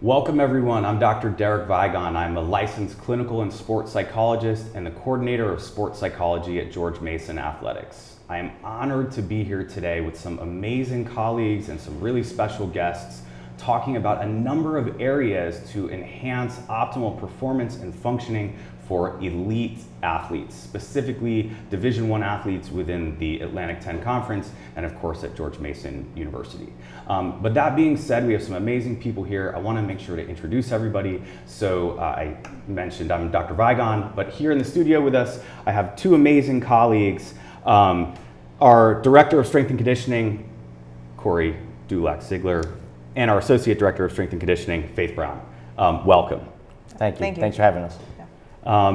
Welcome everyone, I'm Dr. Derek Vigon. I'm a licensed clinical and sports psychologist and the coordinator of sports psychology at George Mason Athletics. I am honored to be here today with some amazing colleagues and some really special guests talking about a number of areas to enhance optimal performance and functioning for elite athletes, specifically Division I athletes within the Atlantic 10 Conference and of course at George Mason University. But that being said, we have some amazing people here. I want to make sure to introduce everybody. So I mentioned I'm Dr. Vigon, but here in the studio with us, I have two amazing colleagues. Our Director of Strength and Conditioning, Corey Dulac-Ziegler, and our Associate Director of Strength and Conditioning, Faith Brown. Welcome. Thank you. Thank you. Thanks for having us.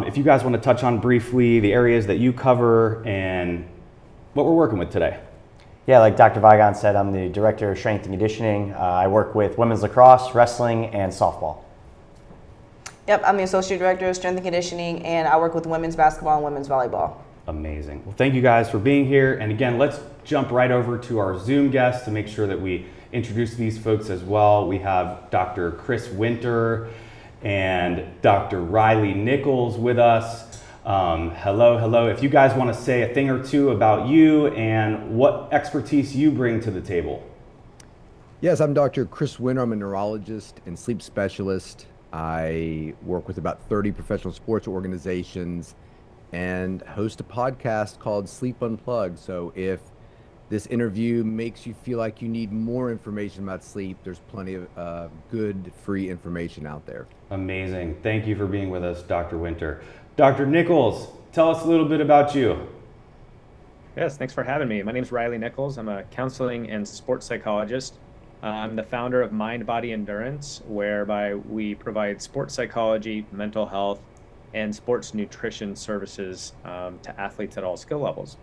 If you guys want to touch on briefly the areas that you cover and what we're working with today. Yeah, like Dr. Vigon said, I'm the Director of Strength and Conditioning. I work with women's lacrosse, wrestling, and softball. Yep, I'm the Associate Director of Strength and Conditioning, and I work with women's basketball and women's volleyball. Amazing. Well, thank you guys for being here. And again, let's jump right over to our Zoom guests to make sure that we introduce these folks as well. We have Dr. Chris Winter and Dr. Riley Nichols with us. Hello. If you guys want to say a thing or two about you and what expertise you bring to the table. Yes, I'm Dr. Chris Winter. I'm a neurologist and sleep specialist. I work with about 30 professional sports organizations and host a podcast called Sleep Unplugged. So if this interview makes you feel like you need more information about sleep, there's plenty of good free information out there. Amazing. Thank you for being with us, Dr. Winter. Dr. Nichols, tell us a little bit about you. Yes, thanks for having me. My name is Riley Nichols. I'm a counseling and sports psychologist. I'm the founder of Mind Body Endurance, whereby we provide sports psychology, mental health, and sports nutrition services to athletes at all skill levels.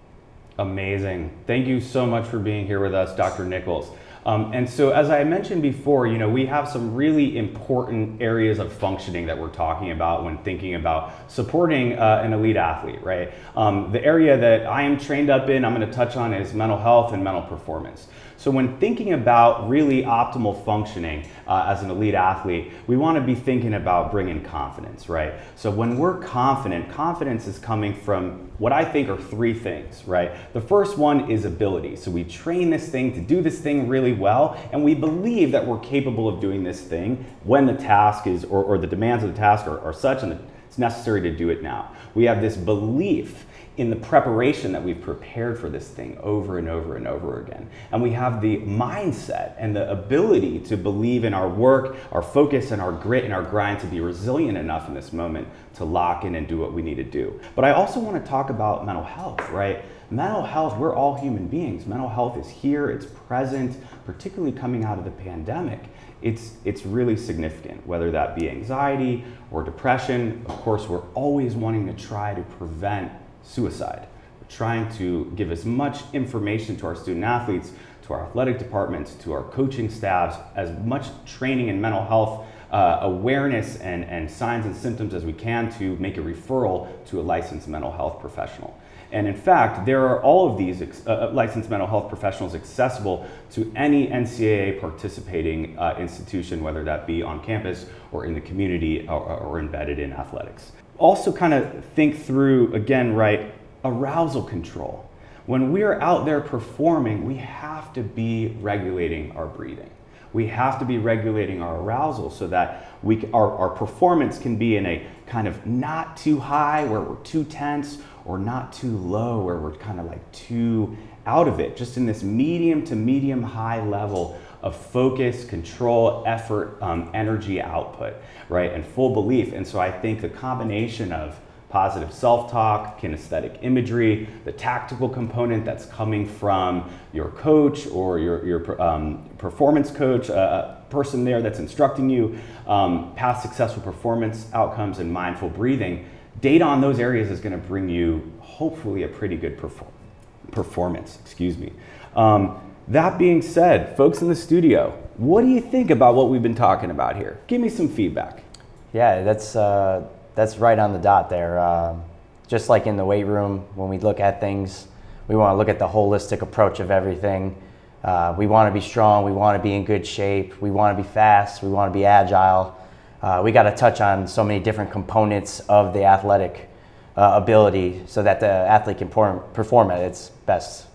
Amazing. Thank you so much for being here with us, Dr. Nichols. And so as I mentioned before, we have some really important areas of functioning that we're talking about when thinking about supporting an elite athlete, right? The area that I am trained up in, I'm going to touch on, is mental health and mental performance. So when thinking about really optimal functioning as an elite athlete, we want to be thinking about bringing confidence, right? So when we're confident, confidence is coming from what I think are three things, right? The first one is ability. So we train this thing to do this thing really well, and we believe that we're capable of doing this thing when the task is, or the demands of the task are such and it's necessary to do it now. We have this belief in the preparation that we've prepared for this thing over and over and over again. And we have the mindset and the ability to believe in our work, our focus and our grit and our grind to be resilient enough in this moment to lock in and do what we need to do. But I also want to talk about mental health, right? Mental health, we're all human beings. Mental health is here, it's present, particularly coming out of the pandemic. It's really significant, whether that be anxiety or depression. Of course, we're always wanting to try to prevent suicide. We're trying to give as much information to our student athletes, to our athletic departments, to our coaching staffs, as much training in mental health awareness and signs and symptoms as we can to make a referral to a licensed mental health professional. And in fact, there are all of these licensed mental health professionals accessible to any NCAA participating institution, whether that be on campus or in the community or embedded in athletics. Also kind of think through, again, right, arousal control. When we're out there performing, we have to be regulating our breathing. We have to be regulating our arousal so that our performance can be in a kind of not too high where we're too tense, or not too low where we're kind of like too out of it, just in this medium to medium high level of focus, control, effort, energy output, right, and full belief. And so I think the combination of positive self-talk, kinesthetic imagery, the tactical component that's coming from your coach or your performance coach, a person there that's instructing you, past successful performance outcomes and mindful breathing, data on those areas is going to bring you hopefully a pretty good performance. That being said, folks in the studio, what do you think about what we've been talking about here? Give me some feedback. Yeah, that's right on the dot there. Just like in the weight room, when we look at things, we want to look at the holistic approach of everything. We want to be strong. We want to be in good shape. We want to be fast. We want to be agile. We got to touch on so many different components of the athletic ability so that the athlete can perform at its best.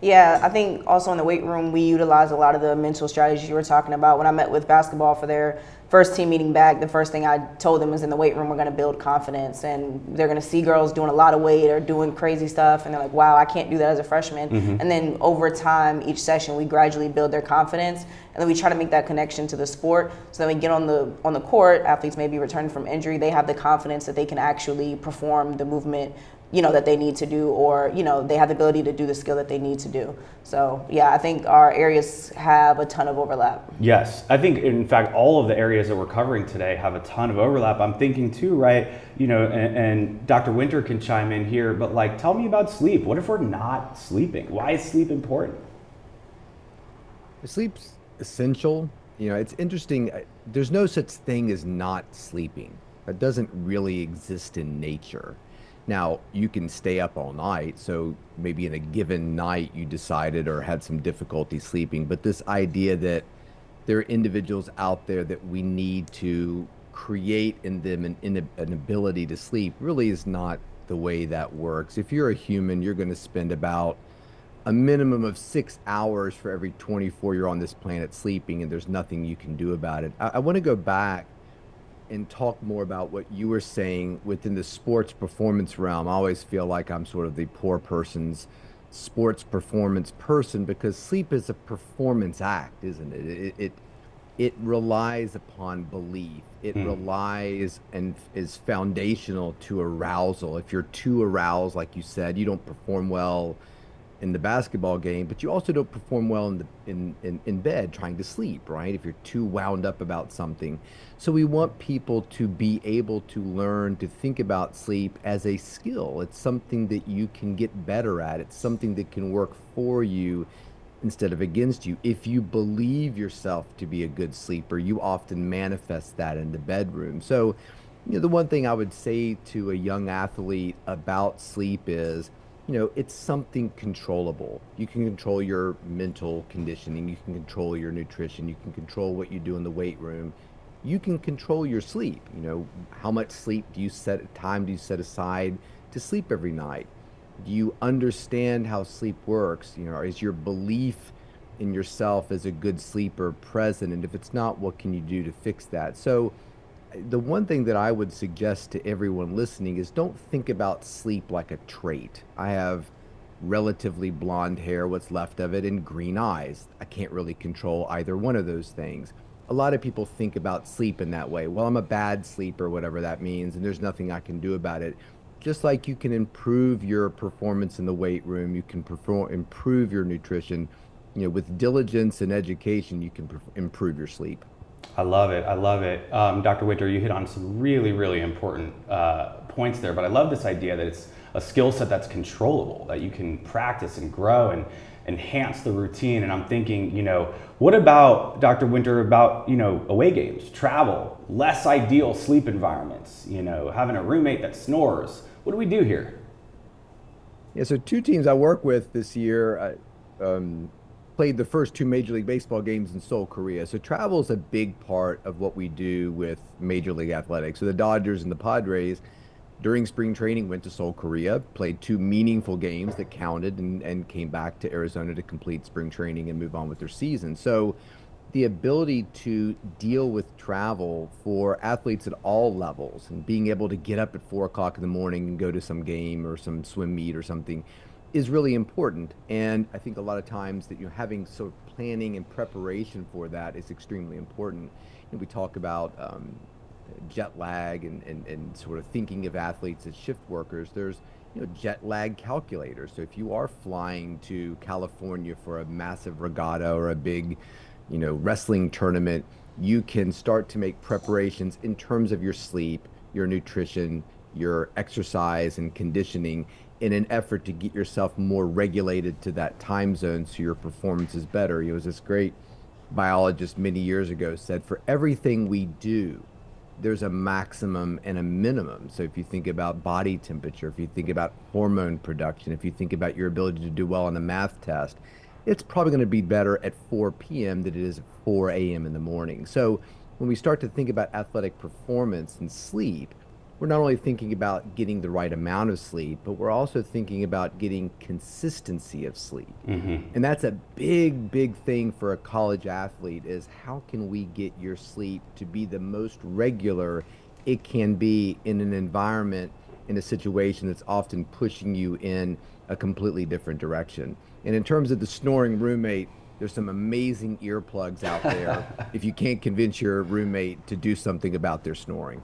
Yeah, I think also in the weight room, we utilize a lot of the mental strategies you were talking about. When I met with basketball for their first team meeting back, the first thing I told them was in the weight room, we're going to build confidence. And they're going to see girls doing a lot of weight or doing crazy stuff. And they're like, wow, I can't do that as a freshman. And then over time, each session, we gradually build their confidence. And then we try to make that connection to the sport. So then we get on the court, athletes may be returning from injury. They have the confidence that they can actually perform the movement that they need to do, or, they have the ability to do the skill that they need to do. So, yeah, I think our areas have a ton of overlap. Yes, I think in fact all of the areas that we're covering today have a ton of overlap. I'm thinking too, right? And Dr. Winter can chime in here, but tell me about sleep. What if we're not sleeping? Why is sleep important? Sleep's essential. It's interesting. There's no such thing as not sleeping. That doesn't really exist in nature. Now, you can stay up all night, so maybe in a given night you decided or had some difficulty sleeping, but this idea that there are individuals out there that we need to create in them an ability to sleep really is not the way that works. If you're a human, you're going to spend about a minimum of 6 hours for every 24 you're on this planet sleeping, and there's nothing you can do about it. I want to go back and talk more about what you were saying within the sports performance realm. I always feel like I'm sort of the poor person's sports performance person, because sleep is a performance act, isn't it? It relies upon belief. It relies and is foundational to arousal. If you're too aroused, like you said, you don't perform well in the basketball game, but you also don't perform well in bed trying to sleep, right? If you're too wound up about something. So we want people to be able to learn to think about sleep as a skill. It's something that you can get better at. It's something that can work for you instead of against you. If you believe yourself to be a good sleeper, you often manifest that in the bedroom. So, the one thing I would say to a young athlete about sleep is, it's something controllable. You can control your mental conditioning. You can control your nutrition. You can control what you do in the weight room. You can control your sleep. How much sleep do you time do you set aside to sleep every night? Do you understand how sleep works? Is your belief in yourself as a good sleeper present? And if it's not, what can you do to fix that? So the one thing that I would suggest to everyone listening is don't think about sleep like a trait. I have relatively blonde hair, what's left of it, and green eyes. I can't really control either one of those things. A lot of people think about sleep in that way. Well, I'm a bad sleeper, whatever that means, and there's nothing I can do about it. Just like you can improve your performance in the weight room, you can improve your nutrition. With diligence and education, you can improve your sleep. I love it. I love it. Dr. Winter, you hit on some really, really important points there, but I love this idea that it's a skill set that's controllable, that you can practice and grow and enhance the routine. And I'm thinking, what about, Dr. Winter, about, away games, travel, less ideal sleep environments, having a roommate that snores? What do we do here? Yeah, so 2 teams I work with this year played the first 2 Major League Baseball games in Seoul, Korea. So travel is a big part of what we do with Major League Athletics. So the Dodgers and the Padres, during spring training, went to Seoul, Korea, played 2 meaningful games that counted, and came back to Arizona to complete spring training and move on with their season. So the ability to deal with travel for athletes at all levels, and being able to get up at 4 o'clock in the morning and go to some game or some swim meet or something, is really important. And I think a lot of times that having sort of planning and preparation for that is extremely important. We talk about jet lag and sort of thinking of athletes as shift workers. There's jet lag calculators. So if you are flying to California for a massive regatta or a big wrestling tournament, you can start to make preparations in terms of your sleep, your nutrition, your exercise and conditioning, in an effort to get yourself more regulated to that time zone so your performance is better. It was this great biologist many years ago said, for everything we do, there's a maximum and a minimum. So if you think about body temperature, if you think about hormone production, if you think about your ability to do well on a math test, it's probably going to be better at 4 p.m. than it is at 4 a.m. in the morning. So when we start to think about athletic performance and sleep, we're not only thinking about getting the right amount of sleep, but we're also thinking about getting consistency of sleep. And that's a big, big thing for a college athlete is how can we get your sleep to be the most regular it can be in an environment, in a situation that's often pushing you in a completely different direction. And in terms of the snoring roommate, there's some amazing earplugs out there if you can't convince your roommate to do something about their snoring.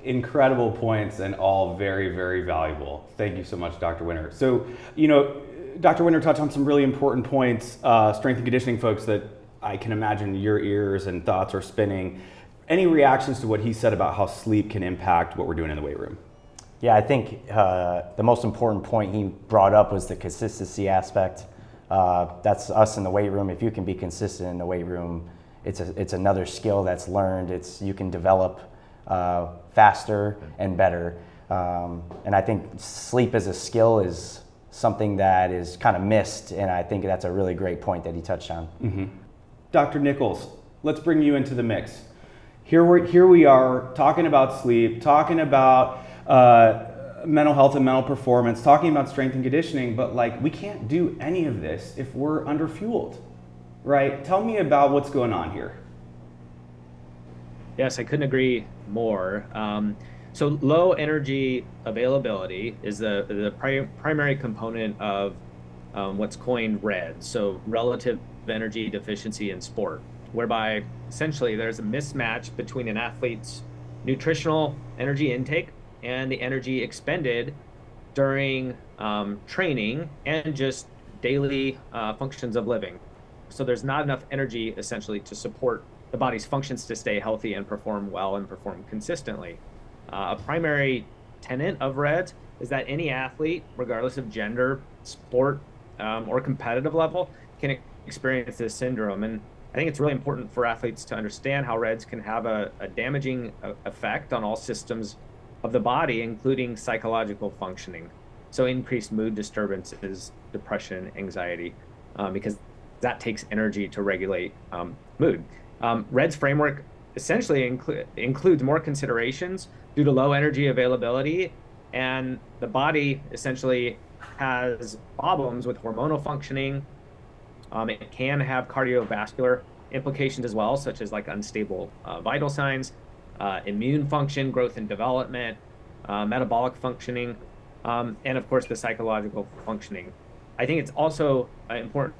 Incredible points and all very, very valuable. Thank you so much, Dr. Winter. So, Dr. Winter touched on some really important points, strength and conditioning folks, that I can imagine your ears and thoughts are spinning. Any reactions to what he said about how sleep can impact what we're doing in the weight room? Yeah, I think the most important point he brought up was the consistency aspect. That's us in the weight room. If you can be consistent in the weight room, it's another skill that's learned. You can develop faster and better. And I think sleep as a skill is something that is kind of missed, and I think that's a really great point that he touched on. Dr. Nichols, let's bring you into the mix. Here we are talking about sleep, talking about mental health and mental performance, talking about strength and conditioning, but we can't do any of this if we're underfueled, right? Tell me about what's going on here. Yes, I couldn't agree more. So low energy availability is the primary component of what's coined RED, so relative energy deficiency in sport, whereby essentially there's a mismatch between an athlete's nutritional energy intake and the energy expended during training and just daily functions of living. So there's not enough energy essentially to support the body's functions to stay healthy and perform well and perform consistently. A primary tenet of RED is that any athlete, regardless of gender, sport, or competitive level, can experience this syndrome. And I think it's really important for athletes to understand how REDs can have a damaging effect on all systems of the body, including psychological functioning. So increased mood disturbances, depression, anxiety, because that takes energy to regulate mood. RED's framework essentially includes more considerations due to low energy availability, and the body essentially has problems with hormonal functioning. It can have cardiovascular implications as well, such as unstable vital signs, immune function, growth and development, metabolic functioning, and of course the psychological functioning. I think it's also important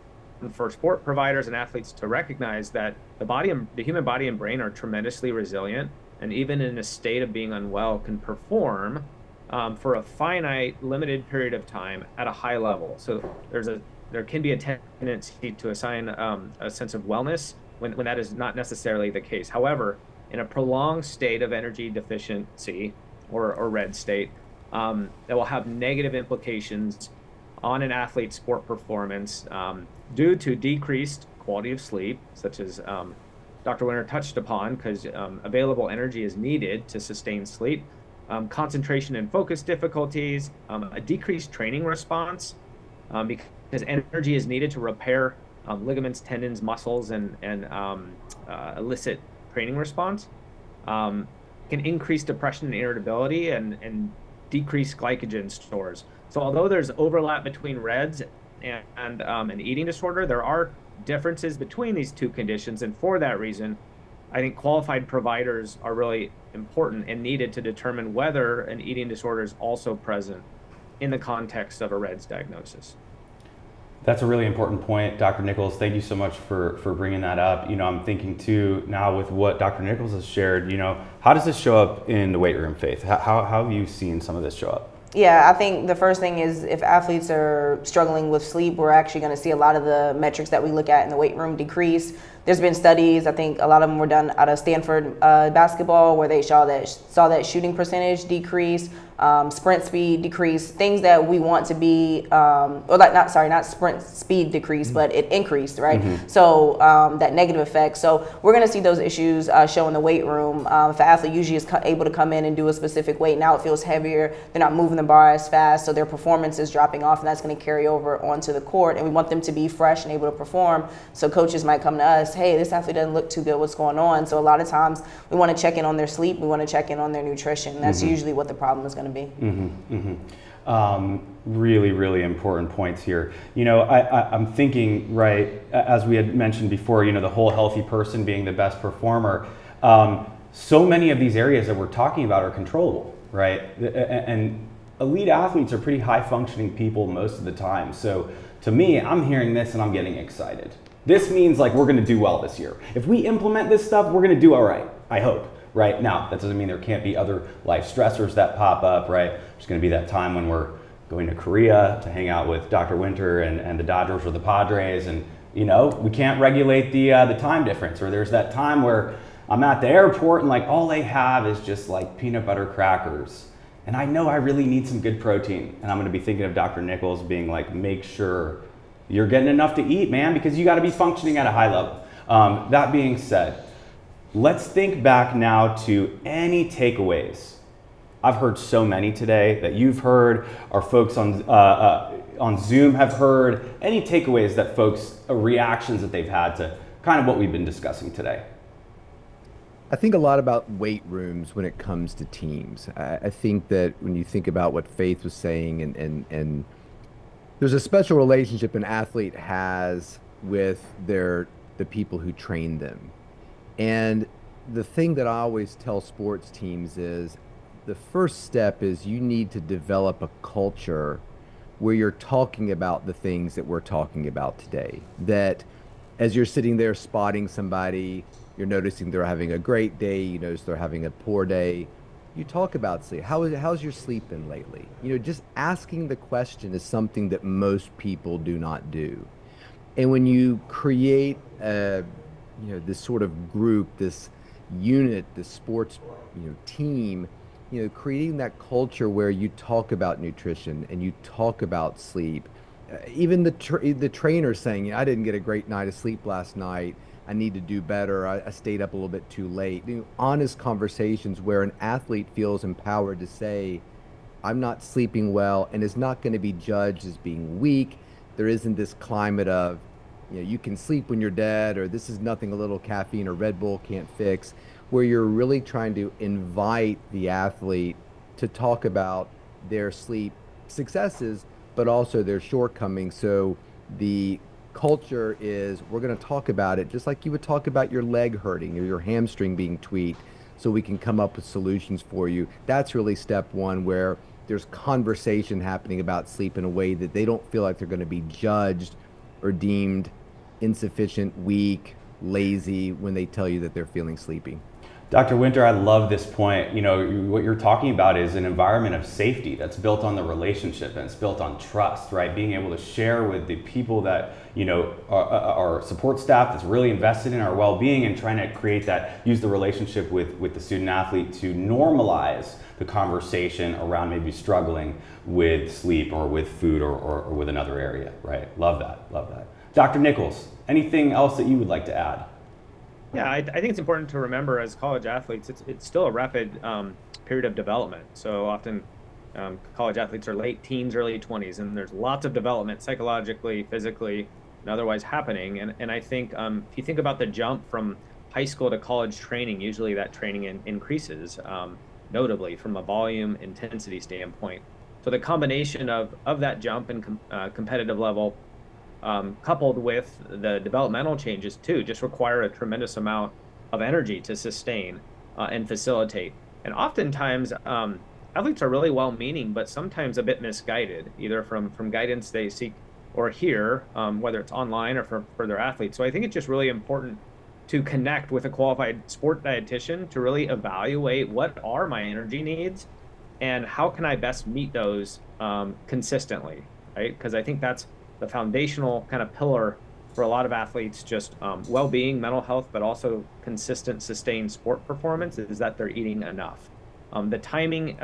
for sport providers and athletes to recognize that the human body and brain are tremendously resilient, and even in a state of being unwell can perform for a finite, limited period of time at a high level. So there can be a tendency to assign a sense of wellness when that is not necessarily the case. However, in a prolonged state of energy deficiency or RED state, that will have negative implications on an athlete's sport performance due to decreased quality of sleep, such as Dr. Winter touched upon, because available energy is needed to sustain sleep, concentration and focus difficulties, a decreased training response, because energy is needed to repair ligaments, tendons, muscles, and elicit training response, can increase depression and irritability and decrease glycogen stores. So although there's overlap between REDs and an eating disorder, there are differences between these two conditions, and for that reason, I think qualified providers are really important and needed to determine whether an eating disorder is also present in the context of a REDS diagnosis. That's a really important point, Dr. Nichols. Thank you so much for bringing that up. I'm thinking too now with what Dr. Nichols has shared, how does this show up in the weight room, Faith? How have you seen some of this show up? Yeah, I think the first thing is if athletes are struggling with sleep, we're actually going to see a lot of the metrics that we look at in the weight room decrease. There's been studies, I think a lot of them were done out of Stanford basketball, where they saw that shooting percentage decrease, sprint speed decrease, things that we want to be, not sprint speed decrease, but it increased, right? So that negative effect. So we're going to see those issues show in the weight room. If an athlete usually is able to come in and do a specific weight, now it feels heavier, they're not moving the bar as fast, so their performance is dropping off, and that's going to carry over onto the court. And we want them to be fresh and able to perform. So coaches might come to us, hey, this athlete doesn't look too good, what's going on? So a lot of times we want to check in on their sleep, we want to check in on their nutrition. That's usually what the problem is going to be. Really, really important points here. You know, I'm thinking, right, as we had mentioned before, you know, the whole healthy person being the best performer. So many of these areas that we're talking about are controllable, right? And elite athletes are pretty high functioning people most of the time. So to me, I'm hearing this and I'm getting excited. This means like we're going to do well this year. If we implement this stuff, we're going to do all right, I hope. Right now, that doesn't mean there can't be other life stressors that pop up, right? There's going to be that time when we're going to Korea to hang out with Dr. Winter and the Dodgers or the Padres, and you know, we can't regulate the time difference. Or there's that time where I'm at the airport and like all they have is just like peanut butter crackers, and I know I really need some good protein, and I'm going to be thinking of Dr. Nichols being like, make sure you're getting enough to eat, man, because you got to be functioning at a high level. That being said, let's think back now to any takeaways. I've heard so many today that you've heard, our folks on Zoom have heard. Any takeaways that folks, reactions that they've had to kind of what we've been discussing today? I think a lot about weight rooms when it comes to teams. I think that when you think about what Faith was saying, and there's a special relationship an athlete has with the people who train them. And the thing that I always tell sports teams is the first step is you need to develop a culture where you're talking about the things that we're talking about today. That as you're sitting there spotting somebody, you're noticing they're having a great day, you notice they're having a poor day. You talk about sleep. How's your sleep been lately? You know, just asking the question is something that most people do not do. And when you create this sort of group, this unit, this sports, team, creating that culture where you talk about nutrition and you talk about sleep. Even the trainer saying, I didn't get a great night of sleep last night. I need to do better. I stayed up a little bit too late. Honest conversations where an athlete feels empowered to say, I'm not sleeping well, and is not going to be judged as being weak. There isn't this climate of, you can sleep when you're dead, or this is nothing a little caffeine or Red Bull can't fix, where you're really trying to invite the athlete to talk about their sleep successes, but also their shortcomings. So the culture is, we're going to talk about it just like you would talk about your leg hurting or your hamstring being tweaked, so we can come up with solutions for you. That's really step one, where there's conversation happening about sleep in a way that they don't feel like they're going to be judged or deemed insufficient, weak, lazy when they tell you that they're feeling sleepy. Dr. Winter, I love this point. What you're talking about is an environment of safety that's built on the relationship, and it's built on trust, right? Being able to share with the people that, our support staff that's really invested in our well-being, and trying to create that, use the relationship with the student athlete to normalize the conversation around maybe struggling with sleep or with food or with another area, right? Love that. Dr. Nichols, anything else that you would like to add? Yeah, I think it's important to remember as college athletes, it's still a rapid period of development. So often college athletes are late teens, early 20s, and there's lots of development psychologically, physically, and otherwise happening. And I think if you think about the jump from high school to college training, usually that training increases notably from a volume intensity standpoint. So the combination of that jump and competitive level, coupled with the developmental changes too, just require a tremendous amount of energy to sustain and facilitate. And oftentimes, athletes are really well-meaning, but sometimes a bit misguided, either from guidance they seek or hear, whether it's online or for their athletes. So I think it's just really important to connect with a qualified sport dietitian to really evaluate what are my energy needs and how can I best meet those consistently, right? Because I think that's the foundational kind of pillar for a lot of athletes, just well-being, mental health, but also consistent, sustained sport performance is that they're eating enough. The timing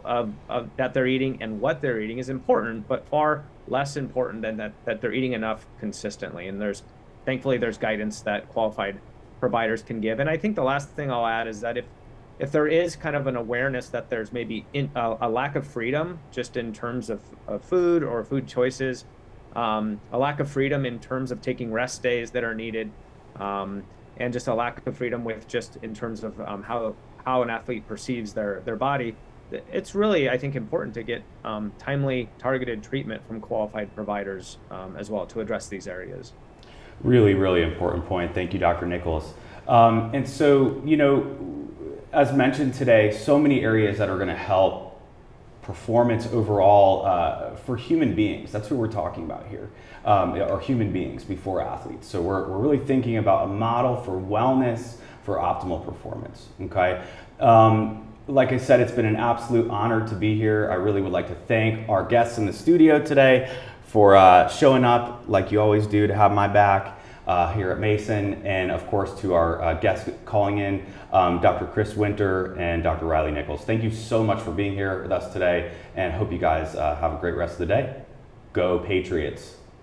of that they're eating and what they're eating is important, but far less important than that they're eating enough consistently. And thankfully there's guidance that qualified providers can give. And I think the last thing I'll add is that if there is kind of an awareness that there's maybe a lack of freedom just in terms of food or food choices, a lack of freedom in terms of taking rest days that are needed, and just a lack of freedom with just in terms of how an athlete perceives their body, it's really, I think, important to get timely, targeted treatment from qualified providers as well to address these areas. Really, really important point. Thank you, Dr. Nichols. And so, as mentioned today, so many areas that are going to help performance overall for human beings. That's who we're talking about here, are human beings before athletes. So we're really thinking about a model for wellness, for optimal performance, okay? Like I said, it's been an absolute honor to be here. I really would like to thank our guests in the studio today for showing up like you always do to have my back here at Mason, and of course to our guests calling in, Dr. Chris Winter and Dr. Riley Nichols. Thank you so much for being here with us today, and hope you guys have a great rest of the day. Go Patriots.